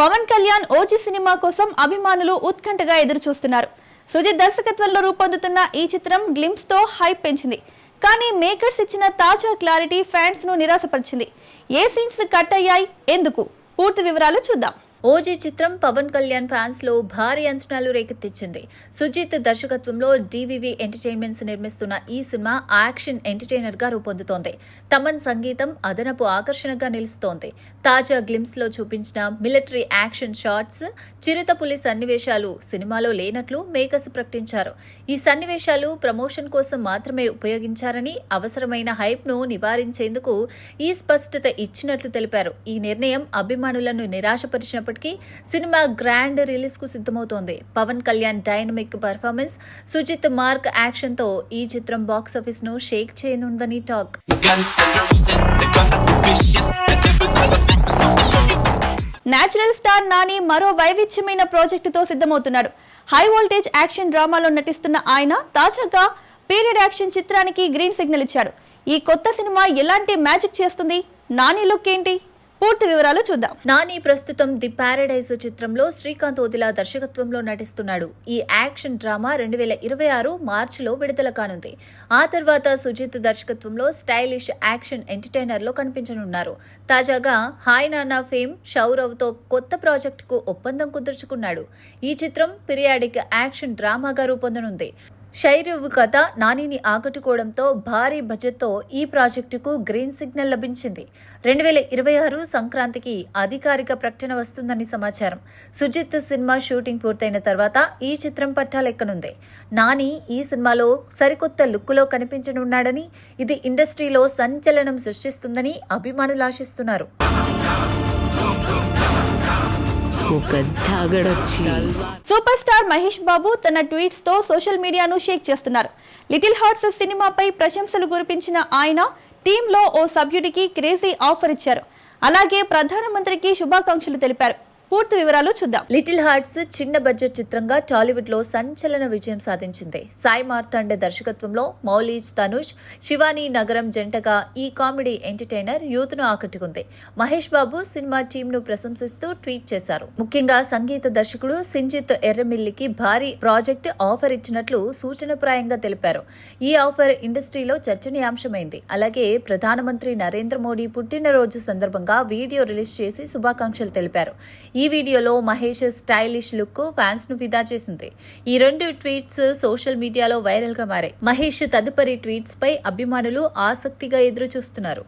Pawan Kalyan OG cinema కోసం అభిమానులు ఉత్కంఠగా ఎదురు చూస్తున్నారు. సుజిత్ దర్శకత్వంలో రూపొందుతున్న ఈ చిత్రం గ్లింప్స్ తో హైప్ పెంచింది. కానీ మేకర్స్ ఇచ్చిన తాజా క్లారిటీ ఫ్యాన్స్ ను నిరాశపరిచింది. ఏ సీన్స్ కట్ అయ్యాయి, ఎందుకు? పూర్తి వివరాలు చూద్దాం. ఓజీ చిత్రం పవన్ కళ్యాణ్ ఫ్యాన్స్ లో భారీ అంచనాలు రేకెత్తించింది. సుజిత్ దర్శకత్వంలో డివివి ఎంటర్టైన్మెంట్స్ నిర్మిస్తున్న ఈ సినిమా యాక్షన్ ఎంటర్టైనర్ గా రూపొందుతోంది. తమన్ సంగీతం అదనపు ఆకర్షణగా నిలుస్తోంది. తాజా గ్లిమ్స్ లో చూపించిన మిలిటరీ యాక్షన్ షాట్స్, చిరుతపులి సన్నివేశాలు సినిమాలో లేనట్లు మేకర్స్ ప్రకటించారు. ఈ సన్నివేశాలు ప్రమోషన్ కోసం మాత్రమే ఉపయోగించారని, అవసరమైన హైప్ ను నివారించేందుకు ఈ స్పష్టత ఇచ్చినట్లు తెలిపారు. ఈ నిర్ణయం అభిమానులను నిరాశపరిచినప్పటికీ సినిమా గ్రాండ్ రిలీజ్ కు సిద్ధమవుతోంది. Pawan Kalyan dynamic performance, Sujeeth mark action తో ఈ చిత్రం బాక్సాఫీస్ ను షేక్ చేయనుందని టాక్. నేచురల్ స్టార్ నాని మరో వైవిధ్యమైన ప్రాజెక్టుతో సిద్ధమవుతున్నాడు. హై వోల్టేజ్ యాక్షన్ డ్రామాలో నటిస్తున్న ఆయన తాజాగా పీరియడ్ యాక్షన్ చిత్రానికి గ్రీన్ సిగ్నల్ ఇచ్చాడు. ఈ కొత్త సినిమా ఎలాంటి మ్యాజిక్ చేస్తుంది? నాని లుక్ ఏంటి? పూర్తి వివరాలు చూద్దాం. నాని ప్రస్తుతం ది పారడైజ్ చిత్రంలో శ్రీకాంత్ ఓదిలా దర్శకత్వంలో నటిస్తున్నాడు. ఈ యాక్షన్ డ్రామా 2026 మార్చిలో విడుదల కానుంది. ఆ తర్వాత సుజిత్ దర్శకత్వంలో స్టైలిష్ యాక్షన్ ఎంటర్టైనర్ లో కనిపించనున్నారు. తాజాగా హాయ్ నాన్న ఫేమ్ షౌరవ్ తో కొత్త ప్రాజెక్టుకు ఒప్పందం కుదుర్చుకున్నాడు. ఈ చిత్రం పీరియాడిక్ యాక్షన్ డ్రామాగా రూపొందనుంది. షైరవ్ కథ నానిని ఆకట్టుకోవడంతో భారీ బడ్జెట్తో ఈ ప్రాజెక్టుకు గ్రీన్ సిగ్నల్ లభించింది. 2026 సంక్రాంతికి అధికారిక ప్రకటన వస్తుందని సమాచారం. సుజిత్ సినిమా షూటింగ్ పూర్తయిన తర్వాత ఈ చిత్రం పట్టాలెక్కనుంది. నాని ఈ సినిమాలో సరికొత్త లుక్కులో కనిపించనున్నాడని, ఇది ఇండస్ట్రీలో సంచలనం సృష్టిస్తుందని అభిమానులు ఆశిస్తున్నారు. సూపర్ స్టార్ మహేష్ బాబు తన ట్వీట్స్ తో సోషల్ మీడియాను షేక్ చేస్తున్నారు. లిటిల్ హార్ట్స్ సినిమాపై ప్రశంసలు కురిపించిన ఆయన టీంలో ఓ సభ్యుడికి క్రేజీ ఆఫర్ ఇచ్చారు. అలాగే ప్రధానమంత్రికి శుభాకాంక్షలు తెలిపారు. పూర్తి వివరాలు చూద్దాం. లిటిల్ హార్ట్స్ చిన్న బడ్జెట్ చిత్రంగా టాలీవుడ్ లో సంచలన విజయం సాధించింది. సాయి మార్తాండ్ దర్శకత్వంలో మౌలీజ్, తనుష్, శివానీ నగరం జంటగా ఈ కామెడీ ఎంటర్టైనర్ యూత్ ను ఆకట్టుకుంది. మహేష్ బాబు సినిమా టీమ్ ను ప్రశంసిస్తూ ట్వీట్ చేశారు. ముఖ్యంగా సంగీత దర్శకుడు సింజిత్ ఎర్రమిల్లికి భారీ ప్రాజెక్ట్ ఆఫర్ ఇచ్చినట్లు సూచనప్రాయంగా తెలిపారు. ఈ ఆఫర్ ఇండస్ట్రీలో చర్చనీయాంశమైంది. అలాగే ప్రధానమంత్రి నరేంద్ర మోడీ పుట్టినరోజు సందర్భంగా వీడియో రిలీజ్ చేసి శుభాకాంక్షలు తెలిపారు. ఈ వీడియోలో మహేష్ స్టైలిష్ లుక్ ఫ్యాన్స్ ను ఫిదా చేసింది. ఈ రెండు ట్వీట్స్ సోషల్ మీడియాలో వైరల్ గా మారాయి. మహేష్ తదుపరి ట్వీట్స్ పై అభిమానులు ఆసక్తిగా ఎదురు చూస్తున్నారు.